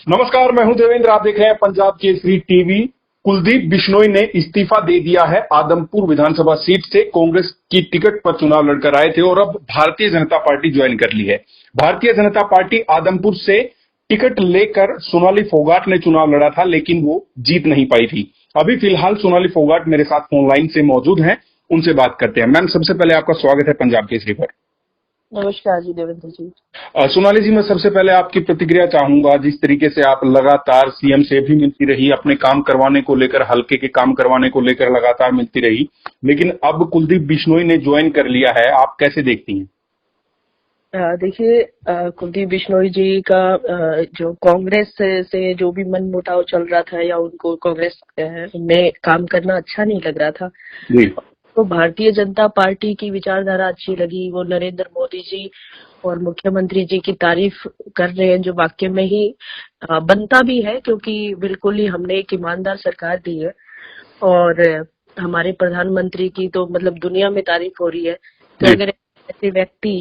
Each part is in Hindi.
नमस्कार, मैं हूं देवेंद्र। आप देख रहे हैं पंजाब केसरी टीवी। कुलदीप बिश्नोई ने इस्तीफा दे दिया है। आदमपुर विधानसभा सीट से कांग्रेस की टिकट पर चुनाव लड़कर आए थे और अब भारतीय जनता पार्टी ज्वाइन कर ली है। भारतीय जनता पार्टी आदमपुर से टिकट लेकर सोनाली फोगाट ने चुनाव लड़ा था, लेकिन वो जीत नहीं पाई थी। अभी फिलहाल सोनाली फोगाट मेरे साथ फोन लाइन से मौजूद हैं, उनसे बात करते हैं। मैम, सबसे पहले आपका स्वागत है पंजाब केसरी पर। नमस्कार जी देवेंद्र जी। सोनाली जी, मैं सबसे पहले आपकी प्रतिक्रिया चाहूंगा। जिस तरीके से आप लगातार सीएम से भी मिलती रही, अपने काम करवाने को लेकर, हल्के के काम करवाने को लेकर लगातार मिलती रही, लेकिन अब कुलदीप बिश्नोई ने ज्वाइन कर लिया है, आप कैसे देखती हैं? देखिए, कुलदीप बिश्नोई जी का जो कांग्रेस से जो भी मनमुटाव चल रहा था या उनको कांग्रेस में काम करना अच्छा नहीं लग रहा था जी। तो भारतीय जनता पार्टी की विचारधारा अच्छी लगी। वो नरेंद्र मोदी जी और मुख्यमंत्री जी की तारीफ कर रहे हैं, जो वाक्य में ही बनता भी है, क्योंकि बिल्कुल ही हमने एक ईमानदार सरकार दी है और हमारे प्रधानमंत्री की तो मतलब दुनिया में तारीफ हो रही है। तो जी। अगर ऐसे व्यक्ति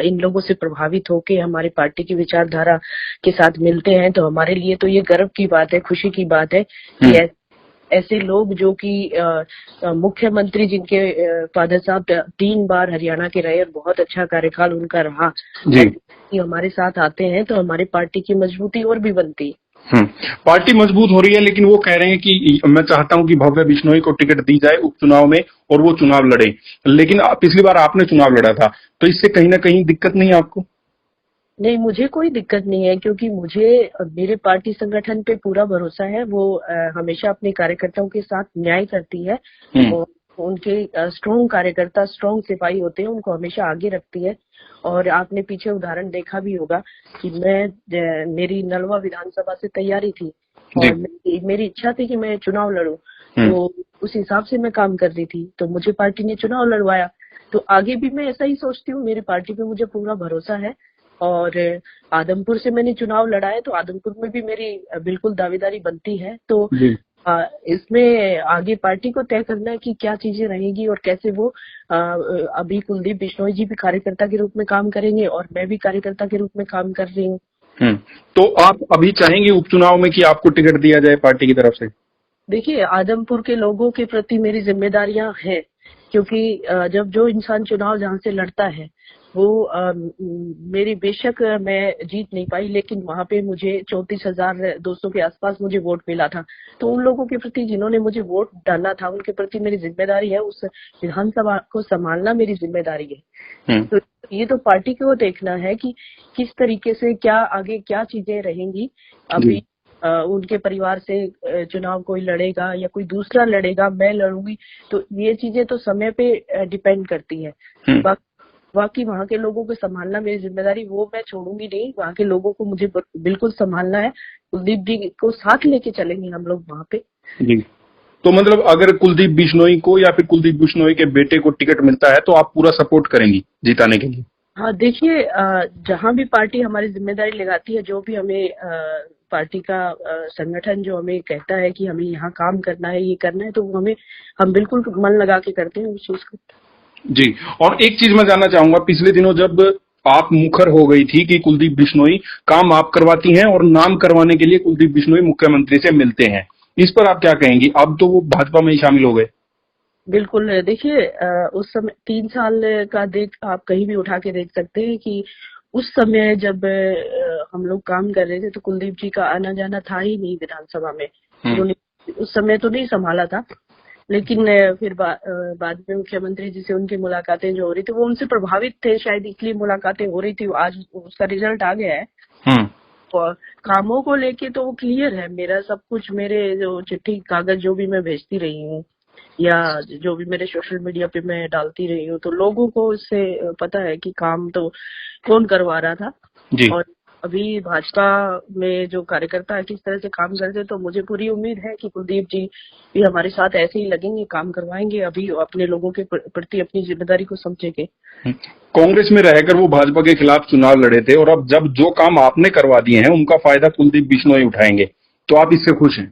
इन लोगों से प्रभावित होकर हमारी पार्टी की विचारधारा के साथ मिलते हैं तो हमारे लिए तो ये गर्व की बात है, खुशी की बात है कि ऐसे लोग जो कि मुख्यमंत्री जिनके फादर साहब 3 बार हरियाणा के रहे और बहुत अच्छा कार्यकाल उनका रहा, जी। हमारे साथ आते हैं तो हमारी पार्टी की मजबूती और भी बनती है। पार्टी मजबूत हो रही है, लेकिन वो कह रहे हैं कि मैं चाहता हूं कि भव्य बिश्नोई को टिकट दी जाए उपचुनाव में और वो चुनाव लड़े। लेकिन पिछली बार आपने चुनाव लड़ा था, तो इससे कहीं ना कहीं दिक्कत नहीं है आपको? नहीं, मुझे कोई दिक्कत नहीं है, क्योंकि मुझे मेरे पार्टी संगठन पे पूरा भरोसा है। वो हमेशा अपने कार्यकर्ताओं के साथ न्याय करती है और उनके स्ट्रॉन्ग कार्यकर्ता, स्ट्रॉन्ग सिपाही होते हैं, उनको हमेशा आगे रखती है। और आपने पीछे उदाहरण देखा भी होगा कि मेरी नलवा विधानसभा से तैयारी थी और मेरी इच्छा थी कि मैं चुनाव लड़ूं, तो उस हिसाब से मैं काम कर रही थी, तो मुझे पार्टी ने चुनाव लड़वाया। तो आगे भी मैं ऐसा ही सोचती हूँ, मेरी पार्टी पे मुझे पूरा भरोसा है। और आदमपुर से मैंने चुनाव लड़ा है तो आदमपुर में भी मेरी बिल्कुल दावेदारी बनती है। तो इसमें आगे पार्टी को तय करना है कि क्या चीजें रहेगी और कैसे वो अभी कुलदीप बिश्नोई जी भी कार्यकर्ता के रूप में काम करेंगे और मैं भी कार्यकर्ता के रूप में काम कर रही हूँ। तो आप अभी चाहेंगे उपचुनाव में कि आपको टिकट दिया जाए पार्टी की तरफ से? देखिए, आदमपुर के लोगों के प्रति मेरी जिम्मेदारियां हैं, क्योंकि जब जो इंसान चुनाव जहां से लड़ता है वो मेरी बेशक मैं जीत नहीं पाई, लेकिन वहां पे मुझे 34,200 के आसपास मुझे वोट मिला था। तो उन लोगों के प्रति जिन्होंने मुझे वोट डाला था उनके प्रति मेरी जिम्मेदारी है, उस विधानसभा को संभालना मेरी जिम्मेदारी है। तो ये तो पार्टी को देखना है कि किस तरीके से क्या आगे क्या चीजें रहेंगी। अभी उनके परिवार से चुनाव कोई लड़ेगा या कोई दूसरा लड़ेगा, मैं लड़ूंगी, तो ये चीजें तो समय पे डिपेंड करती है। बाकी वहाँ के लोगों को संभालना मेरी जिम्मेदारी, वो मैं छोड़ूंगी नहीं। वहाँ के लोगों को मुझे बिल्कुल संभालना है। कुलदीप जी को साथ लेके चलेंगे हम लोग वहाँ पे। जी। तो मतलब अगर कुलदीप बिश्नोई को या फिर कुलदीप बिश्नोई के बेटे को टिकट मिलता है तो आप पूरा सपोर्ट करेंगी जिताने के लिए? हाँ, देखिए, जहाँ भी पार्टी हमारी जिम्मेदारी लगाती है, जो भी हमें पार्टी का संगठन जो हमें कहता है कि हमें यहाँ काम करना है, ये करना है, तो हम बिल्कुल मन लगा के करते हैं उस चीज को। जी। और एक चीज मैं जानना चाहूंगा, पिछले दिनों जब आप मुखर हो गई थी कि कुलदीप बिश्नोई काम आप करवाती हैं और नाम करवाने के लिए कुलदीप बिश्नोई मुख्यमंत्री से मिलते हैं, इस पर आप क्या कहेंगी? अब तो वो भाजपा में ही शामिल हो गए। बिल्कुल, देखिए, उस समय 3 साल का आप कहीं भी उठा के देख सकते हैं कि उस समय जब हम लोग काम कर रहे थे तो कुलदीप जी का आना जाना था ही नहीं विधानसभा में। उन्होंने उस समय तो नहीं संभाला था, लेकिन फिर बाद में मुख्यमंत्री जी से उनकी मुलाकातें जो हो रही थी, वो उनसे प्रभावित थे, शायद इसलिए मुलाकातें हो रही थी। आज उसका रिजल्ट आ गया है। और कामों को लेके तो वो क्लियर है। मेरा सब कुछ, मेरे जो चिट्ठी कागज जो भी मैं भेजती रही हूँ या जो भी मेरे सोशल मीडिया पे मैं डालती रही हूँ, तो लोगों को इससे पता है कि काम तो कौन करवा रहा था। जी। और अभी भाजपा में जो कार्यकर्ता किस तरह से काम करते, तो मुझे पूरी उम्मीद है कि कुलदीप जी भी हमारे साथ ऐसे ही लगेंगे, काम करवाएंगे। अभी अपने लोगों के प्रति अपनी जिम्मेदारी को समझेंगे। कांग्रेस में रहकर वो भाजपा के खिलाफ चुनाव लड़े थे और अब जब जो काम आपने करवा दिए हैं उनका फायदा कुलदीप बिश्नोई उठाएंगे, तो आप इससे खुश हैं?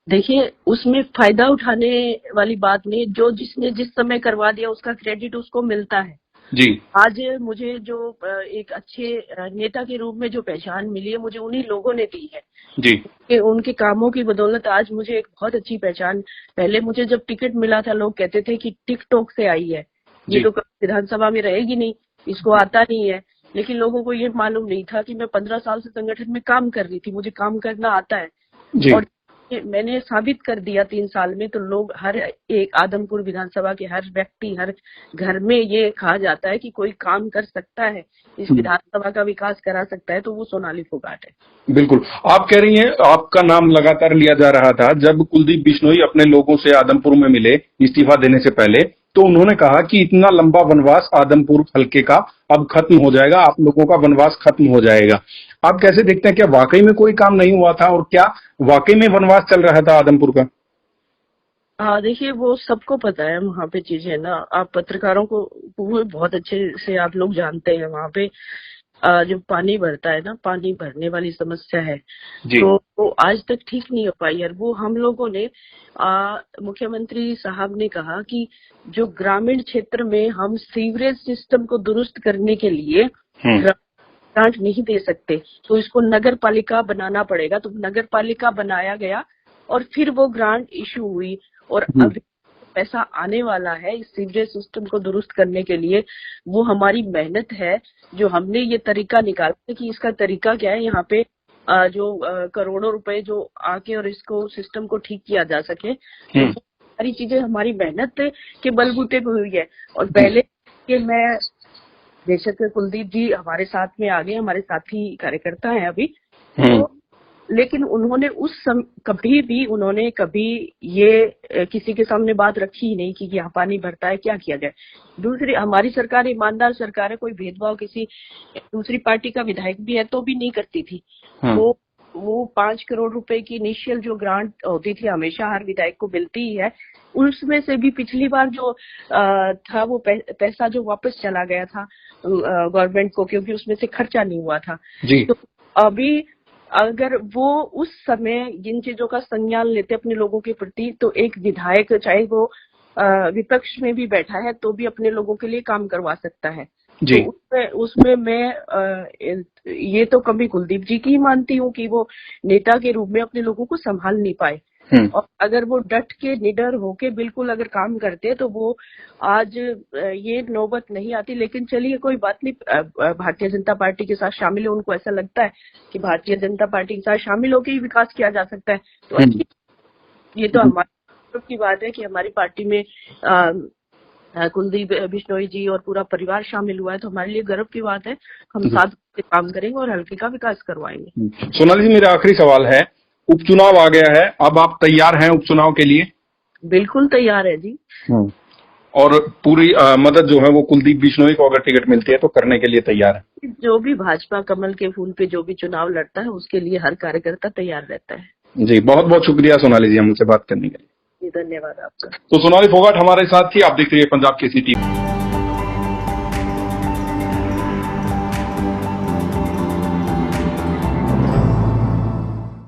देखिए, उसमें फायदा उठाने वाली बात नहीं, जो जिसने जिस समय करवा दिया उसका क्रेडिट उसको मिलता है। जी आज मुझे जो एक अच्छे नेता के रूप में जो पहचान मिली है, मुझे उन्हीं लोगों ने दी है जी कि उनके कामों की बदौलत आज मुझे एक बहुत अच्छी पहचान। पहले मुझे जब टिकट मिला था, लोग कहते थे कि टिकटॉक से आई है, ये जी तो कभी विधानसभा में रहेगी नहीं, इसको आता नहीं है। लेकिन लोगों को ये मालूम नहीं था कि मैं 15 साल से संगठन में काम कर रही थी, मुझे काम करना आता है। जी और मैंने साबित कर दिया 3 साल में, तो लोग हर एक आदमपुर विधानसभा के हर व्यक्ति, हर घर में ये कहा जाता है कि कोई काम कर सकता है, इस विधानसभा का विकास करा सकता है, तो वो सोनाली फोगाट है। बिल्कुल। आप कह रही हैं आपका नाम लगातार लिया जा रहा था। जब कुलदीप बिश्नोई अपने लोगों से आदमपुर में मिले इस्तीफा देने से पहले, तो उन्होंने कहा कि इतना लंबा वनवास आदमपुर हलके का अब खत्म हो जाएगा, आप लोगों का वनवास खत्म हो जाएगा। आप कैसे देखते हैं, क्या वाकई में कोई काम नहीं हुआ था और क्या वाकई में वनवास चल रहा था आदमपुर का? हाँ, देखिए वो सबको पता है वहाँ पे चीजें ना, आप पत्रकारों को वो बहुत अच्छे से आप लोग जानते हैं। वहाँ पे जो पानी भरता है ना, पानी भरने वाली समस्या है, जी तो वो आज तक ठीक नहीं हो पाई है। वो हम लोगों ने मुख्यमंत्री साहब ने कहा कि जो ग्रामीण क्षेत्र में हम सीवरेज सिस्टम को दुरुस्त करने के लिए ग्रांट नहीं दे सकते, तो इसको नगर पालिका बनाना पड़ेगा। तो नगर पालिका बनाया गया और फिर वो ग्रांट इशू हुई, और अभी पैसा आने वाला है इस सीवरेज सिस्टम को दुरुस्त करने के लिए। वो हमारी मेहनत है, जो हमने ये तरीका निकाला है कि इसका तरीका क्या है, यहाँ पे जो करोड़ों रुपए जो आके और इसको सिस्टम को ठीक किया जा सके, तो वो सारी चीजें हमारी मेहनत के बलबूते पे हुई है। और पहले कि मैं बेशक कुलदीप जी हमारे साथ में आ गए, हमारे साथी कार्यकर्ता हैं अभी, तो लेकिन उन्होंने कभी ये किसी के सामने बात रखी ही नहीं कि यहाँ पानी भरता है, क्या किया जाए। दूसरी, हमारी सरकार ईमानदार सरकार है, कोई भेदभाव किसी दूसरी पार्टी का विधायक भी है तो भी नहीं करती थी। वो 5 करोड़ रुपए की इनिशियल जो ग्रांट होती थी, हमेशा हर विधायक को मिलती ही है, उसमें से भी पिछली बार जो था वो पैसा जो वापस चला गया था गवर्नमेंट को, क्योंकि उसमें से खर्चा नहीं हुआ था। जी तो अभी अगर वो उस समय जिन चीजों का संज्ञान लेते अपने लोगों के प्रति, तो एक विधायक चाहे वो विपक्ष में भी बैठा है तो भी अपने लोगों के लिए काम करवा सकता है। जी तो उसमें मैं ये तो कभी कुलदीप जी की ही मानती हूँ कि वो नेता के रूप में अपने लोगों को संभाल नहीं पाए। और अगर वो डट के निडर होके बिल्कुल अगर काम करते तो वो आज ये नौबत नहीं आती। लेकिन चलिए कोई बात नहीं, भारतीय जनता पार्टी के साथ शामिल है, उनको ऐसा लगता है कि भारतीय जनता पार्टी के साथ शामिल होकर ही विकास किया जा सकता है, तो अच्छी, ये तो हमारी की बात है कि हमारी पार्टी में कुलदीप बिश्नोई जी और पूरा परिवार शामिल हुआ है, तो हमारे लिए गर्व की बात है। हम साथ में काम करेंगे और हल्के का विकास करवाएंगे। सोनाली जी, मेरा आखिरी सवाल है, उपचुनाव आ गया है, अब आप तैयार हैं उपचुनाव के लिए? बिल्कुल तैयार है जी। और पूरी मदद जो है वो कुलदीप बिश्नोई को अगर टिकट मिलती है तो करने के लिए तैयार है? जो भी भाजपा कमल के फूल पे जो भी चुनाव लड़ता है उसके लिए हर कार्यकर्ता तैयार रहता है। जी, बहुत बहुत शुक्रिया सोनाली जी हमसे बात करने के लिए। धन्यवाद आपका। तो सोनाली फोगाट हमारे साथ थी। आप देख रही है पंजाब केसरी टीवी।